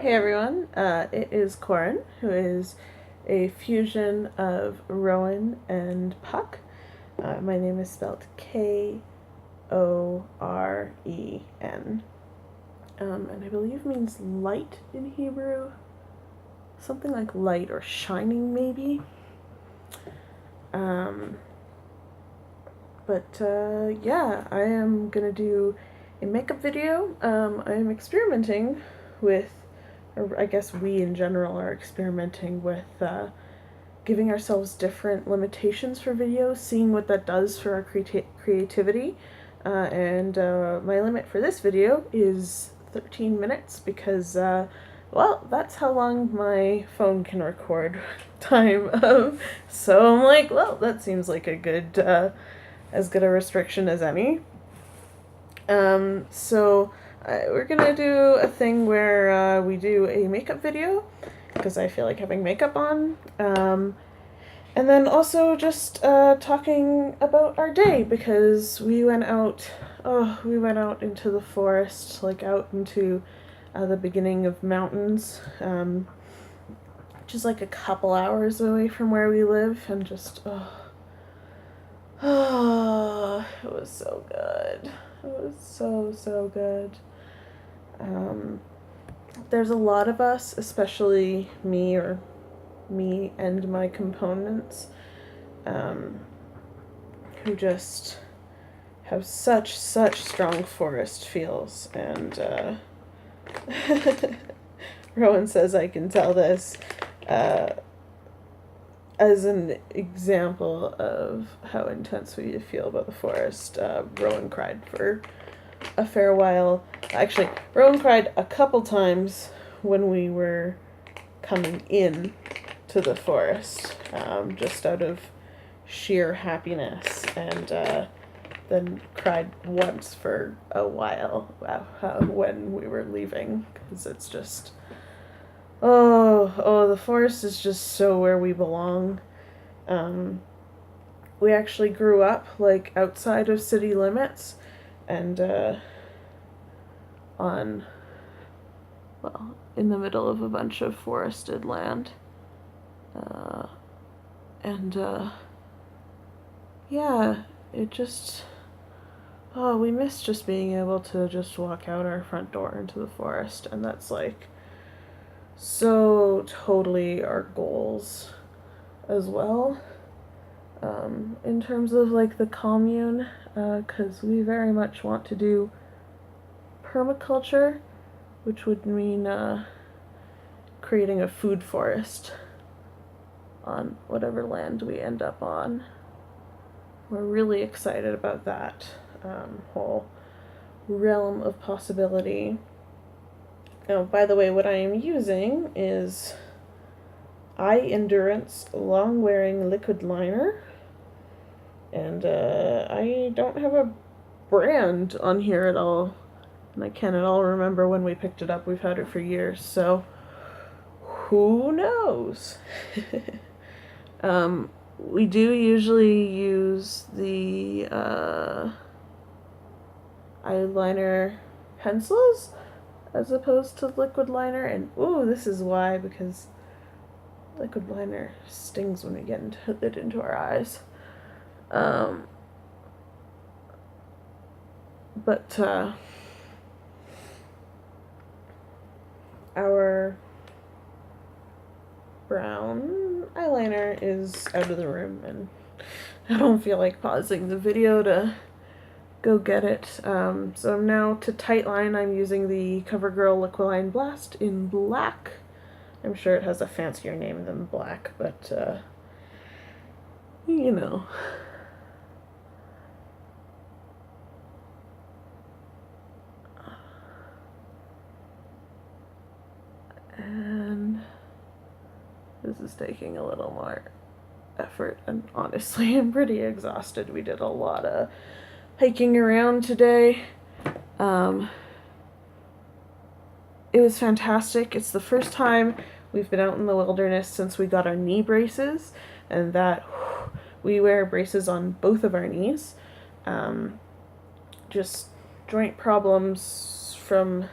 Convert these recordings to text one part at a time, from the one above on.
Hey everyone, it is Koren, who is a fusion of Rowan and Puck. My name is spelled Koren, and I believe means light in Hebrew. Something like light or shining, maybe. Um, yeah, I am gonna do a makeup video. I am experimenting with, or I guess we in general are experimenting with giving ourselves different limitations for videos, seeing what that does for our creativity. And my limit for this video is 13 minutes because, well, that's how long my phone can record time of. So I'm like, well, that seems like a good, as good a restriction as any. We're gonna do a thing where we do a makeup video because I feel like having makeup on. And then also just talking about our day because we went out. Oh, we went out into the forest, like out into the beginning of mountains, which is like a couple hours away from where we live, and just oh, it was so good. It was so good. There's a lot of us, especially me and my components, who just have such strong forest feels. And Rowan says I can tell this as an example of how intense we feel about the forest. Rowan cried for a fair while. Actually, Rowan cried a couple times when we were coming in to the forest, just out of sheer happiness, and then cried once for a while when we were leaving, because it's just, the forest is just so where we belong. We actually grew up, like, outside of city limits, and in the middle of a bunch of forested land. Yeah, it just, we miss just being able to just walk out our front door into the forest, and that's like so totally our goals as well, in terms of like the commune, because we very much want to do permaculture, which would mean creating a food forest on whatever land we end up on. We're really excited about that whole realm of possibility. Now, by the way, what I am using is Eye Endurance Long Wearing Liquid Liner, and I don't have a brand on here at all, and I can't at all remember when we picked it up. We've had it for years, so who knows? We do usually use the eyeliner pencils as opposed to liquid liner, and this is why, because liquid liner stings when we get it into our eyes. Our brown eyeliner is out of the room, and I don't feel like pausing the video to go get it. So now to tightline, I'm using the CoverGirl Liquiline Blast in black. I'm sure it has a fancier name than black, but you know. And this is taking a little more effort, and honestly, I'm pretty exhausted. We did a lot of hiking around today. It was fantastic. It's the first time we've been out in the wilderness since we got our knee braces, and that we wear braces on both of our knees. Just joint problems from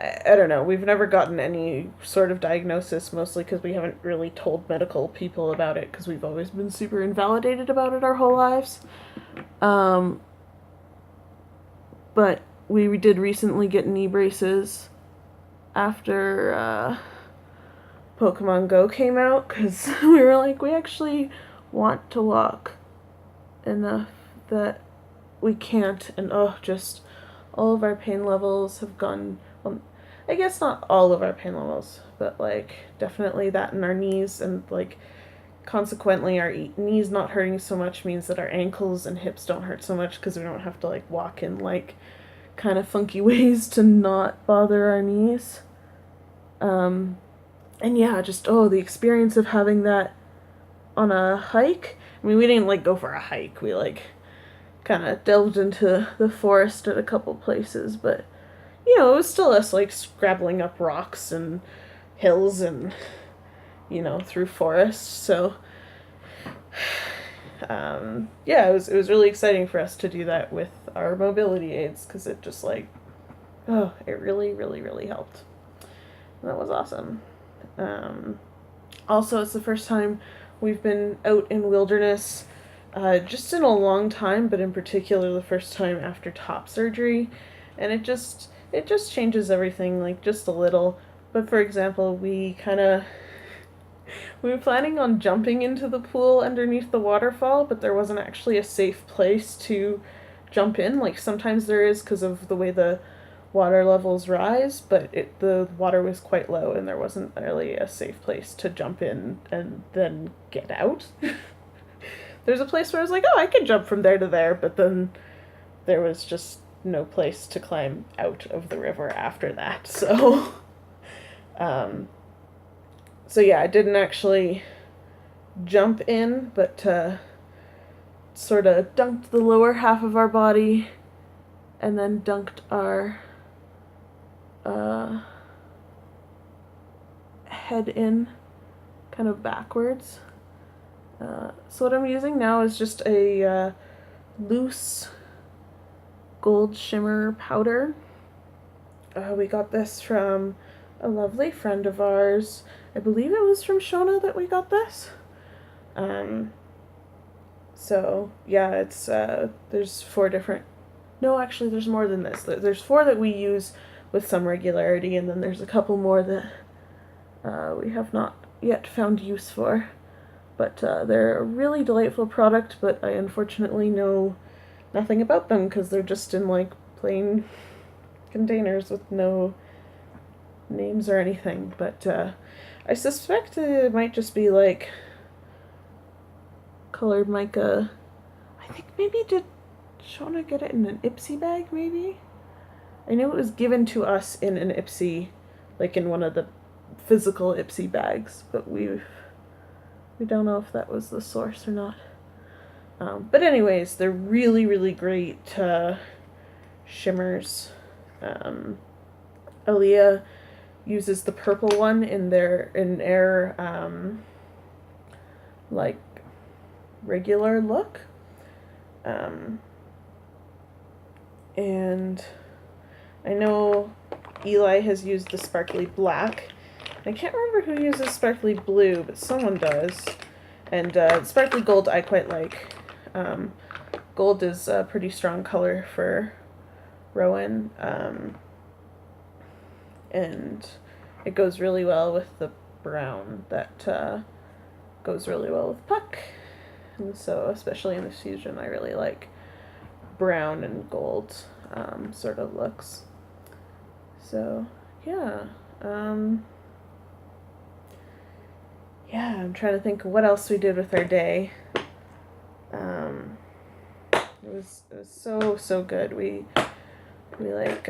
I don't know. We've never gotten any sort of diagnosis, mostly because we haven't really told medical people about it because we've always been super invalidated about it our whole lives. But we did recently get knee braces after Pokemon Go came out because we were like, we actually want to walk enough that we can't, and just all of our pain levels have gone. Well, I guess not all of our pain levels, but like definitely that in our knees, and like consequently our knees not hurting so much means that our ankles and hips don't hurt so much because we don't have to like walk in like kind of funky ways to not bother our knees. And yeah, just the experience of having that on a hike. I mean, we didn't like go for a hike. We like kind of delved into the forest at a couple places, but it was still us like scrabbling up rocks and hills and through forests. So yeah, it was really exciting for us to do that with our mobility aids because it just like it really really really helped. And that was awesome. Also, it's the first time we've been out in wilderness just in a long time, but in particular the first time after top surgery, and it just changes everything like just a little. But for example, we were planning on jumping into the pool underneath the waterfall, but there wasn't actually a safe place to jump in. Like sometimes there is because of the way the water levels rise, but the water was quite low and there wasn't really a safe place to jump in and then get out. There's a place where I was like, I could jump from there to there, but then there was just no place to climb out of the river after that. So so yeah, I didn't actually jump in, but sort of dunked the lower half of our body and then dunked our head in kind of backwards. So what I'm using now is just a loose gold shimmer powder. We got this from a lovely friend of ours. I believe it was from Shona that we got this. So yeah, it's there's 4 different. No, actually, there's more than this. There's 4 that we use with some regularity, and then there's a couple more that we have not yet found use for. But they're a really delightful product, but I unfortunately know nothing about them because they're just in like plain containers with no names or anything. But I suspect it might just be like colored mica. I think maybe did Shona get it in an Ipsy bag, maybe? I know it was given to us in an Ipsy, like in one of the physical Ipsy bags, but we don't know if that was the source or not. But anyways, they're really, really great shimmers. Aaliyah uses the purple one in their like regular look. And I know Eli has used the sparkly black. I can't remember who uses sparkly blue, but someone does. And sparkly gold I quite like. Gold is a pretty strong color for Rowan. And it goes really well with the brown that goes really well with Puck. And so, especially in this fusion, I really like brown and gold sort of looks. So, yeah. Yeah, I'm trying to think of what else we did with our day. It was so good. We like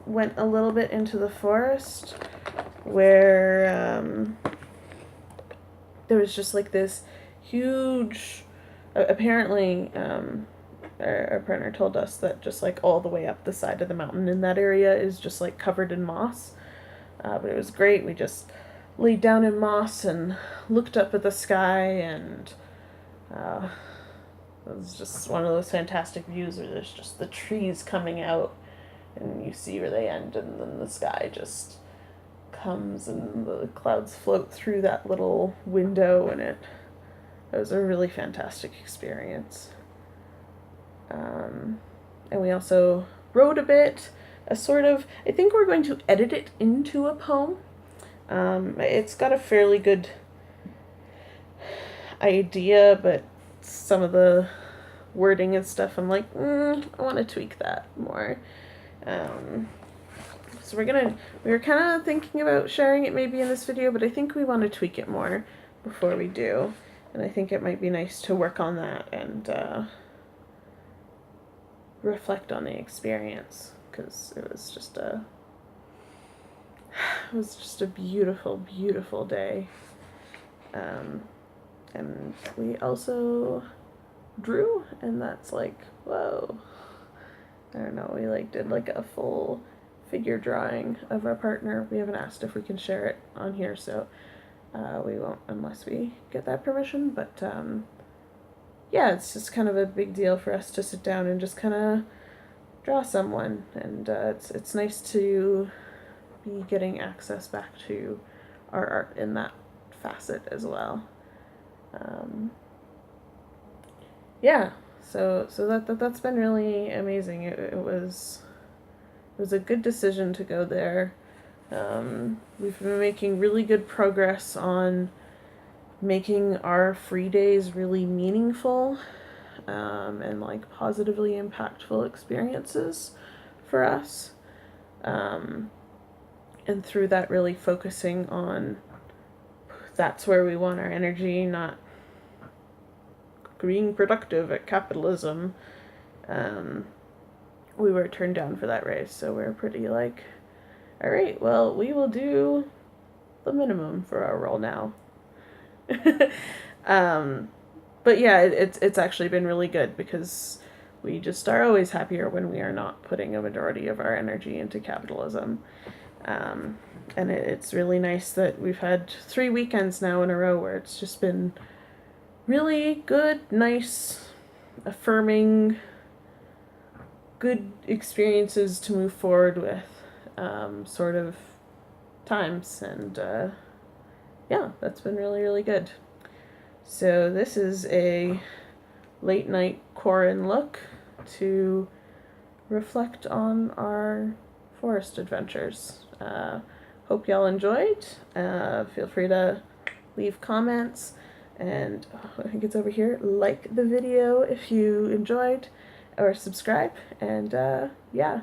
went a little bit into the forest where there was just like this huge, apparently our partner told us that just like all the way up the side of the mountain in that area is just like covered in moss. But it was great. We just laid down in moss and looked up at the sky, and it was just one of those fantastic views where there's just the trees coming out and you see where they end, and then the sky just comes and the clouds float through that little window, and it was a really fantastic experience. And we also wrote a bit, I think we're going to edit it into a poem. It's got a fairly good idea, but some of the wording and stuff, I'm like, I want to tweak that more. So we were kind of thinking about sharing it maybe in this video, but I think we want to tweak it more before we do. And I think it might be nice to work on that and reflect on the experience, because it was just a beautiful, beautiful day. And we also drew, and that's like, whoa. I don't know, we did a full figure drawing of our partner. We haven't asked if we can share it on here, so we won't unless we get that permission, but yeah, it's just kind of a big deal for us to sit down and just kind of draw someone, and it's nice to be getting access back to our art in that facet as well. Yeah, so that's been really amazing. It was a good decision to go there. We've been making really good progress on making our free days really meaningful, and positively impactful experiences for us. And through that, really focusing on that's where we want our energy, not being productive at capitalism. We were turned down for that raise, so we're pretty all right, well, we will do the minimum for our role now. But yeah, it's actually been really good, because we just are always happier when we are not putting a majority of our energy into capitalism. And it's really nice that we've had 3 weekends now in a row where it's just been really good, nice, affirming, good experiences to move forward with, sort of times, and yeah, that's been really, really good. So this is a late night Koren look to reflect on our forest adventures. Hope y'all enjoyed. Feel free to leave comments, and I think it's over here, like the video if you enjoyed, or subscribe, and yeah.